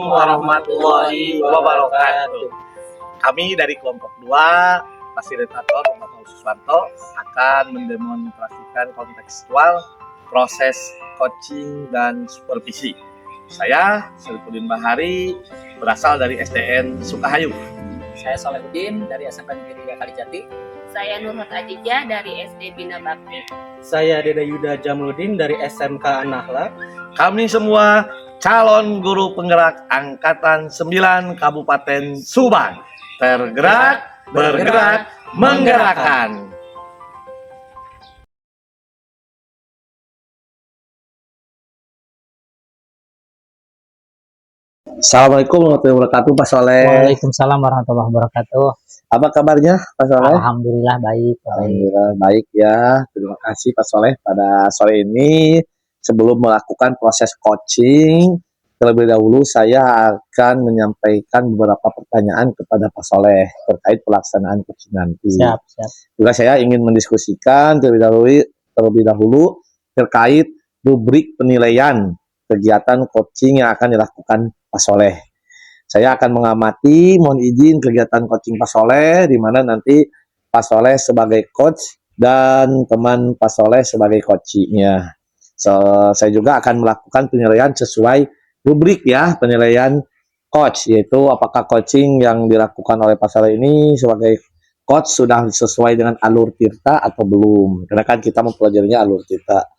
warahmatullahi wabarakatuh. Kami dari kelompok 2, fasilitator Rumah Suswanto, akan mendemonstrasikan kontekstual proses coaching dan supervisi. Saya Syarifudin Bahari, berasal dari SDN Sukahayu. Saya Solehudin dari SMK Negeri 3 Kalijati. Saya Nurhat Aditya dari SD Bina Bakti. Saya Deda Yuda Jamluddin dari SMK An-Nahla. Kami semua calon guru penggerak Angkatan 9 Kabupaten Subang. Tergerak, bergerak, menggerakkan. Assalamualaikum warahmatullahi wabarakatuh, Pak Soleh. Waalaikumsalam warahmatullahi wabarakatuh. Apa kabarnya, Pak Soleh? Alhamdulillah baik. Alhamdulillah baik ya. Terima kasih Pak Soleh. Pada sore ini, sebelum melakukan proses coaching, terlebih dahulu saya akan menyampaikan beberapa pertanyaan kepada Pak Soleh terkait pelaksanaan coaching nanti. Siap. Juga saya ingin mendiskusikan terlebih dahulu terkait rubrik penilaian kegiatan coaching yang akan dilakukan Pak Soleh. Saya akan mengamati, mohon izin kegiatan coaching Pak Soleh, di mana nanti Pak Soleh sebagai coach dan teman Pak Soleh sebagai coachingnya. Saya juga akan melakukan penilaian sesuai rubrik ya, penilaian coach, yaitu apakah coaching yang dilakukan oleh Pak Soleh ini sebagai coach sudah sesuai dengan alur tirta atau belum, karena kan kita mempelajarinya alur tirta.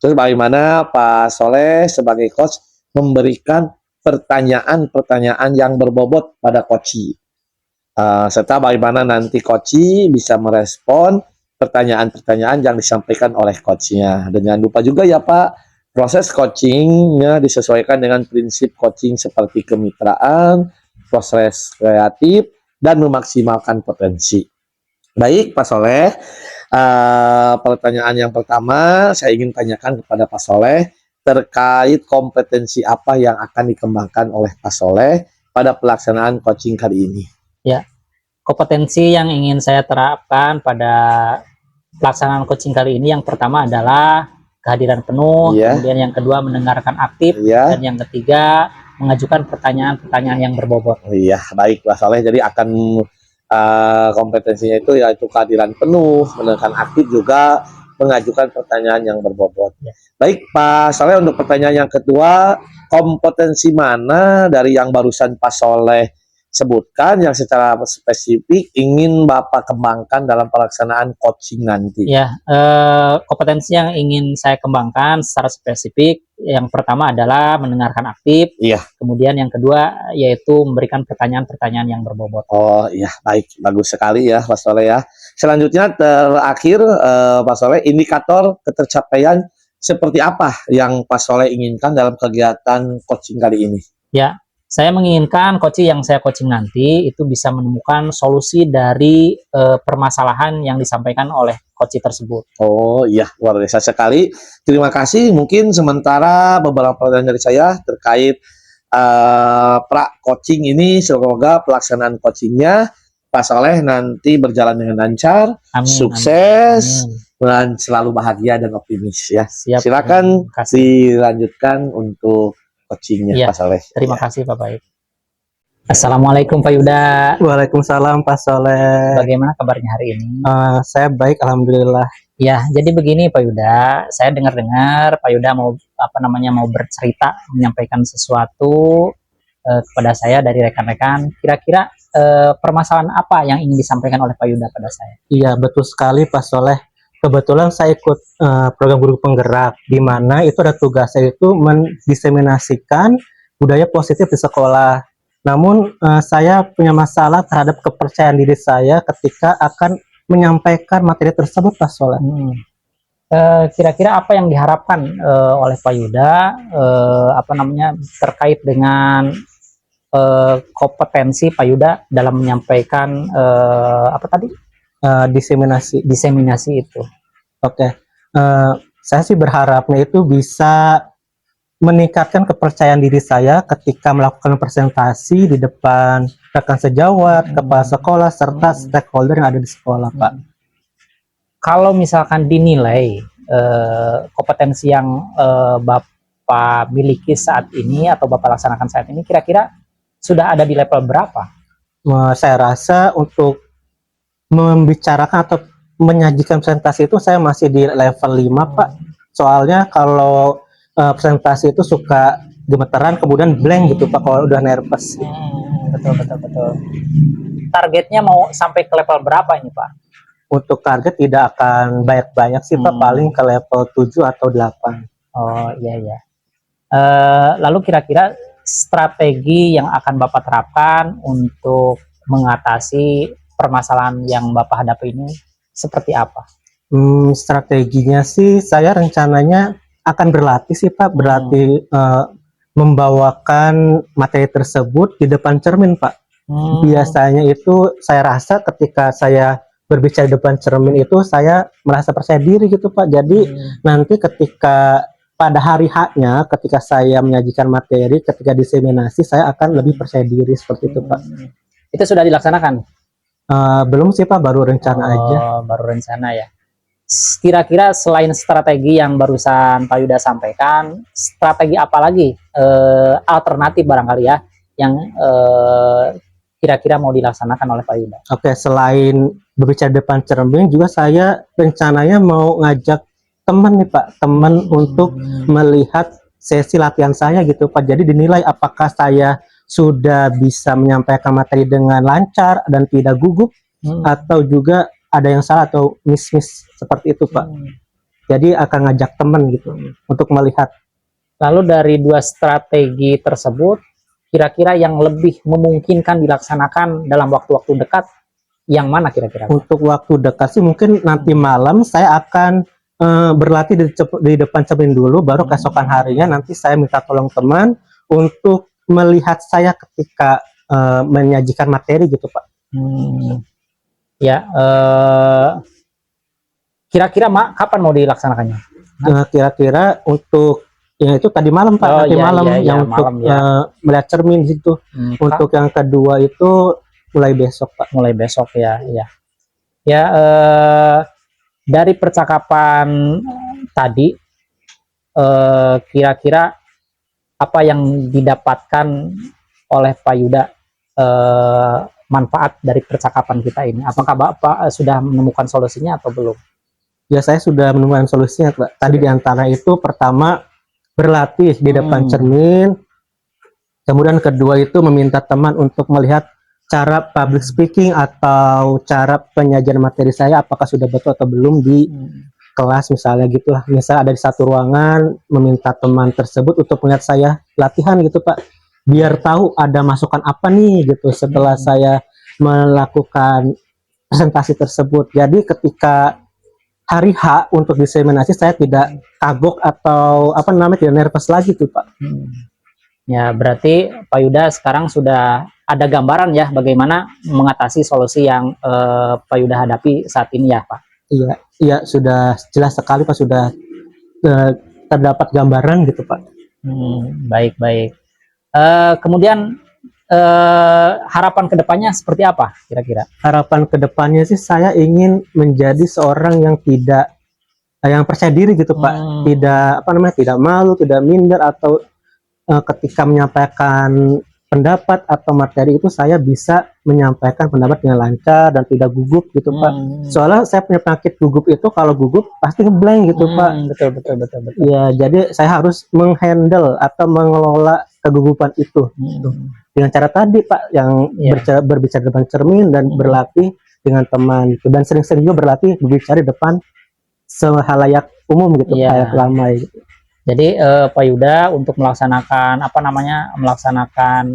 Terus bagaimana Pak Soleh sebagai coach memberikan pertanyaan-pertanyaan yang berbobot pada coachee, serta bagaimana nanti coachee bisa merespon pertanyaan-pertanyaan yang disampaikan oleh coachnya. Dan jangan lupa juga ya Pak, proses coachingnya disesuaikan dengan prinsip coaching seperti kemitraan, proses kreatif, dan memaksimalkan potensi. Baik Pak Soleh, pertanyaan yang pertama saya ingin tanyakan kepada Pak Soleh terkait kompetensi apa yang akan dikembangkan oleh Pak Soleh pada pelaksanaan coaching kali ini. Ya, kompetensi yang ingin saya terapkan pada pelaksanaan coaching kali ini yang pertama adalah kehadiran penuh, kemudian yang kedua mendengarkan aktif, dan yang ketiga mengajukan pertanyaan-pertanyaan yang berbobot. Iya, baik Pak Soleh. Jadi akan kompetensinya itu yaitu kehadiran penuh, mendengarkan aktif, juga mengajukan pertanyaan yang berbobot. Baik Pak Soleh, untuk pertanyaan yang kedua, kompetensi mana dari yang barusan Pak Soleh sebutkan yang secara spesifik ingin Bapak kembangkan dalam pelaksanaan coaching nanti? Ya, kompetensi yang ingin saya kembangkan secara spesifik yang pertama adalah mendengarkan aktif. Iya. Kemudian yang kedua yaitu memberikan pertanyaan-pertanyaan yang berbobot. Oh iya, baik, bagus sekali ya Pak Soleh ya. Selanjutnya terakhir Pak Soleh, indikator ketercapaian seperti apa yang Pak Soleh inginkan dalam kegiatan coaching kali ini? Ya, saya menginginkan coaching yang saya coaching nanti itu bisa menemukan solusi dari permasalahan yang disampaikan oleh coaching tersebut. Oh iya, luar biasa sekali. Terima kasih. Mungkin sementara beberapa pertanyaan dari saya terkait coaching ini, semoga pelaksanaan coachingnya Pak Soleh nanti berjalan dengan lancar, sukses, dan selalu bahagia dan optimis ya. Siap, silakan dilanjutkan untuk coachingnya Pak Soleh. Terima kasih Pak Baik. Assalamualaikum Pak Yuda. Waalaikumsalam Pak Soleh. Bagaimana kabarnya hari ini? Saya baik, alhamdulillah. Ya, jadi begini Pak Yuda, saya dengar-dengar Pak Yuda mau mau bercerita, menyampaikan sesuatu kepada saya dari rekan-rekan. Kira-kira permasalahan apa yang ingin disampaikan oleh Pak Yuda pada saya? Iya, betul sekali Pak Soleh. Kebetulan saya ikut program guru penggerak, di mana itu ada tugasnya itu mendiseminasikan budaya positif di sekolah. Namun saya punya masalah terhadap kepercayaan diri saya ketika akan menyampaikan materi tersebut Pak Soleh. Kira-kira apa yang diharapkan oleh Pak Yuda terkait dengan kompetensi Pak Yuda dalam menyampaikan diseminasi itu? Oke. Saya sih berharapnya itu bisa meningkatkan kepercayaan diri saya ketika melakukan presentasi di depan rekan sejawat, kepala sekolah, serta stakeholder yang ada di sekolah, Pak. Kalau misalkan dinilai kompetensi yang Bapak miliki saat ini atau Bapak laksanakan saat ini kira-kira sudah ada di level berapa? Saya rasa untuk membicarakan atau menyajikan presentasi itu saya masih di level 5 Pak. Soalnya kalau presentasi itu suka gemeteran kemudian blank gitu Pak kalau udah nervous. Betul. Targetnya mau sampai ke level berapa ini Pak? Untuk target tidak akan banyak-banyak sih Pak, paling ke level 7 atau 8. Oh iya. Lalu kira-kira strategi yang akan Bapak terapkan untuk mengatasi permasalahan yang Bapak hadapi ini seperti apa? Strateginya sih saya rencananya akan berlatih sih Pak, berlatih membawakan materi tersebut di depan cermin Pak. Biasanya itu saya rasa ketika saya berbicara di depan cermin itu saya merasa percaya diri gitu Pak. Jadi nanti ketika pada hari H-nya ketika saya menyajikan materi, ketika diseminasi saya akan lebih percaya diri seperti itu Pak. Itu sudah dilaksanakan? Belum sih Pak, baru rencana aja. Baru rencana ya. Kira-kira selain strategi yang barusan Pak Yuda sampaikan, strategi apa lagi alternatif barangkali ya yang kira-kira mau dilaksanakan oleh Pak Yuda? Oke, selain berbicara depan cermin juga saya rencananya mau ngajak teman nih Pak, teman untuk melihat sesi latihan saya gitu Pak. Jadi dinilai apakah saya sudah bisa menyampaikan materi dengan lancar dan tidak gugup atau juga ada yang salah atau miss seperti itu Pak. Jadi akan ngajak teman gitu untuk melihat. Lalu dari dua strategi tersebut kira-kira yang lebih memungkinkan dilaksanakan dalam waktu-waktu dekat yang mana kira-kira? Untuk waktu dekat sih mungkin nanti malam saya akan berlatih di depan cermin dulu, baru keesokan harinya nanti saya minta tolong teman untuk melihat saya ketika menyajikan materi gitu Pak. Ya, kira-kira kapan mau dilaksanakannya? Kira-kira untuk yang itu tadi malam Pak, nanti malam yang untuk melihat cermin di situ. Untuk yang kedua itu mulai besok Pak. Mulai besok ya. Dari percakapan tadi, kira-kira apa yang didapatkan oleh Pak Yuda manfaat dari percakapan kita ini? Apakah Bapak sudah menemukan solusinya atau belum? Ya, saya sudah menemukan solusinya Pak. Tadi diantara itu pertama berlatih di depan cermin, kemudian kedua itu meminta teman untuk melihat cara public speaking atau cara penyajian materi saya apakah sudah betul atau belum di kelas misalnya gitulah. Misal ada di satu ruangan, meminta teman tersebut untuk melihat saya latihan gitu Pak, biar tahu ada masukan apa nih gitu setelah saya melakukan presentasi tersebut. Jadi ketika hari H untuk diseminasi saya tidak kagok atau tidak nervous lagi tuh Pak. Ya, berarti Pak Yuda sekarang sudah ada gambaran ya bagaimana mengatasi solusi yang Pak Yuda hadapi saat ini ya Pak. Iya sudah jelas sekali Pak, sudah terdapat gambaran gitu Pak. Baik. Kemudian harapan kedepannya seperti apa kira-kira? Harapan kedepannya sih saya ingin menjadi seorang yang yang percaya diri gitu Pak, tidak malu, tidak minder, atau ketika menyampaikan pendapat atau materi itu saya bisa menyampaikan pendapat dengan lancar dan tidak gugup gitu Pak. Soalnya saya punya penyakit gugup itu, kalau gugup pasti ngeblank gitu Pak. Betul. Ya, jadi saya harus menghandle atau mengelola kegugupan itu. Dengan cara tadi Pak, yang berbicara depan cermin dan berlatih dengan teman gitu. Dan sering-sering juga berlatih berbicara di depan sehalayak umum gitu, kayak ramai gitu. Jadi Pak Yuda untuk melaksanakan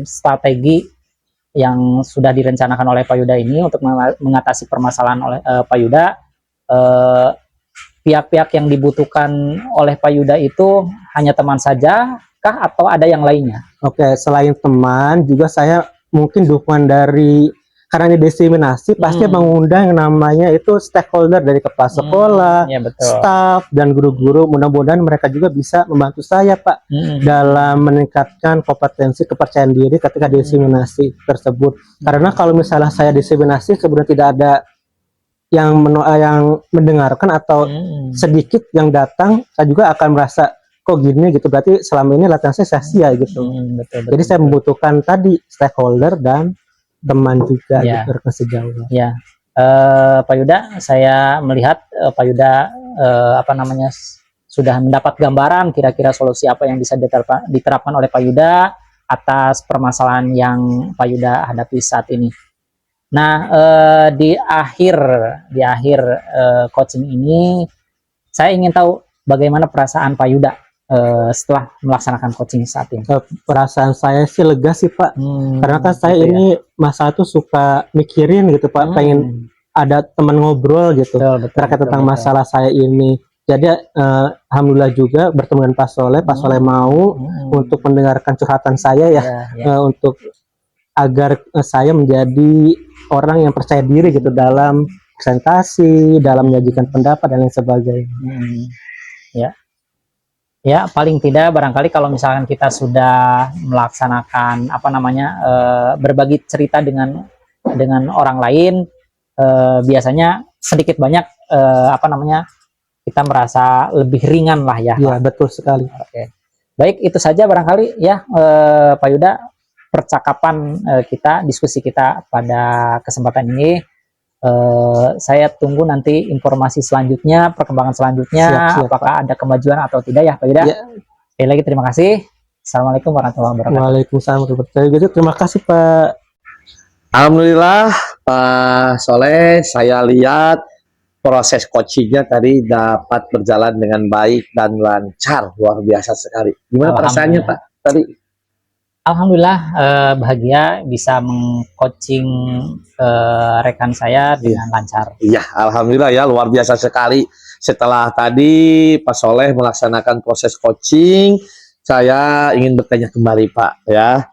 strategi yang sudah direncanakan oleh Pak Yuda ini untuk mengatasi permasalahan oleh Pak Yuda, pihak-pihak yang dibutuhkan oleh Pak Yuda itu hanya teman saja kah atau ada yang lainnya? Oke, selain teman juga saya mungkin dukungan dari, karena ini diseminasi pasti mengundang yang namanya itu stakeholder dari kepala sekolah, staff dan guru-guru. Mudah-mudahan mereka juga bisa membantu saya Pak dalam meningkatkan kompetensi kepercayaan diri ketika diseminasi tersebut. Karena kalau misalnya saya diseminasi kemudian tidak ada yang mendengarkan atau sedikit yang datang, saya juga akan merasa kok gini gitu, berarti selama ini latihan saya sia-sia gitu. Betul, Jadi saya membutuhkan tadi stakeholder dan teman juga gitu, rekan sejawat. Ya, Pak Yuda, saya melihat Pak Yuda apa namanya sudah mendapat gambaran kira-kira solusi apa yang bisa diterapkan oleh Pak Yuda atas permasalahan yang Pak Yuda hadapi saat ini. Nah, di akhir coaching ini, saya ingin tahu bagaimana perasaan Pak Yuda setelah melaksanakan coaching saat ini. Perasaan saya sih lega sih Pak, karena kan saya gitu ini masalah tuh suka mikirin gitu Pak, pengen ada teman ngobrol gitu terkait tentang masalah saya ini. Jadi alhamdulillah juga bertemu dengan Pak Soleh mau untuk mendengarkan curhatan saya ya, untuk agar saya menjadi orang yang percaya diri gitu dalam presentasi, dalam menyajikan pendapat dan lain sebagainya. Ya, paling tidak barangkali kalau misalkan kita sudah melaksanakan apa namanya berbagi cerita dengan orang lain, biasanya sedikit banyak apa namanya kita merasa lebih ringan lah ya. Iya, betul sekali. Oke. Baik, itu saja barangkali ya Pak Yuda percakapan diskusi kita pada kesempatan ini. Saya tunggu nanti informasi selanjutnya, perkembangan selanjutnya, siap, apakah ada kemajuan atau tidak ya Pak Yuda. Sekali lagi terima kasih. Assalamualaikum warahmatullahi wabarakatuh. Waalaikumsalam warahmatullahi wabarakatuh. Terima kasih Pak. Alhamdulillah Pak Soleh, saya lihat proses coachingnya tadi dapat berjalan dengan baik dan lancar, luar biasa sekali. Gimana perasaannya Pak tadi? Alhamdulillah bahagia bisa meng-coaching rekan saya dengan lancar. Iya, alhamdulillah ya, luar biasa sekali. Setelah tadi Pak Soleh melaksanakan proses coaching, saya ingin bertanya kembali Pak ya,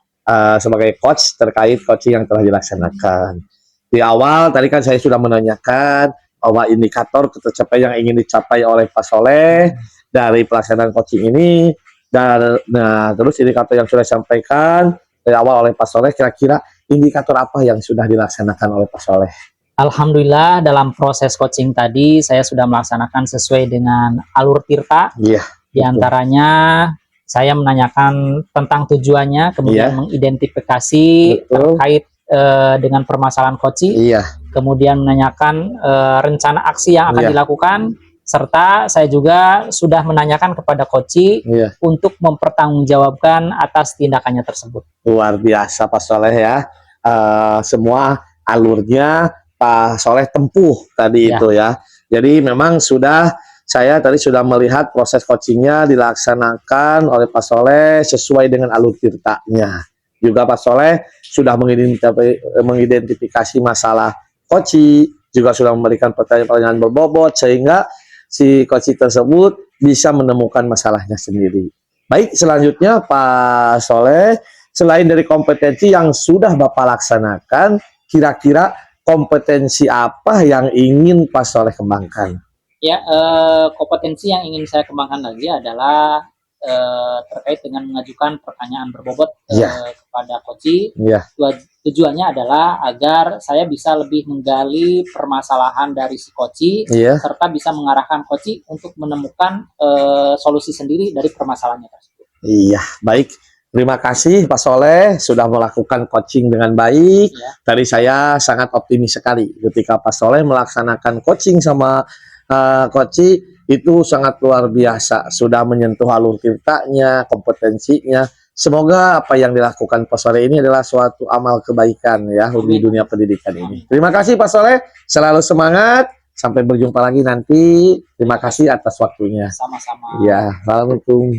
sebagai coach terkait coaching yang telah dilaksanakan. Di awal tadi kan saya sudah menanyakan bahwa indikator tercapai yang ingin dicapai oleh Pak Soleh dari pelaksanaan coaching ini. Dan terus indikator yang sudah disampaikan dari awal oleh Pak Soleh, kira-kira indikator apa yang sudah dilaksanakan oleh Pak Soleh? Alhamdulillah dalam proses coaching tadi saya sudah melaksanakan sesuai dengan alur tirta. Iya. Di antaranya saya menanyakan tentang tujuannya, kemudian mengidentifikasi terkait dengan permasalahan coaching. Kemudian menanyakan rencana aksi yang akan dilakukan. Serta saya juga sudah menanyakan kepada coach untuk mempertanggungjawabkan atas tindakannya tersebut. Luar biasa Pak Soleh ya, semua alurnya Pak Soleh tempuh tadi itu ya. Jadi memang saya tadi sudah melihat proses coachingnya dilaksanakan oleh Pak Soleh sesuai dengan alur tirtanya. Juga Pak Soleh sudah mengidentifikasi masalah coaching, juga sudah memberikan pertanyaan-pertanyaan berbobot sehingga si coach tersebut bisa menemukan masalahnya sendiri. Baik, selanjutnya Pak Soleh, selain dari kompetensi yang sudah Bapak laksanakan, kira-kira kompetensi apa yang ingin Pak Soleh kembangkan? Ya, kompetensi yang ingin saya kembangkan lagi adalah terkait dengan mengajukan pertanyaan berbobot kepada coach. Tujuannya adalah agar saya bisa lebih menggali permasalahan dari si coach, serta bisa mengarahkan coach untuk menemukan solusi sendiri dari permasalahannya tersebut. Iya, baik. Terima kasih Pak Soleh sudah melakukan coaching dengan baik. Tadi saya sangat optimis sekali ketika Pak Soleh melaksanakan coaching sama coach itu sangat luar biasa, sudah menyentuh alur tirtanya, kompetensinya. Semoga apa yang dilakukan Pak Soleh ini adalah suatu amal kebaikan ya di dunia pendidikan ini. Terima kasih Pak Soleh, selalu semangat. Sampai berjumpa lagi nanti. Terima kasih atas waktunya. Sama-sama. Ya, assalamualaikum.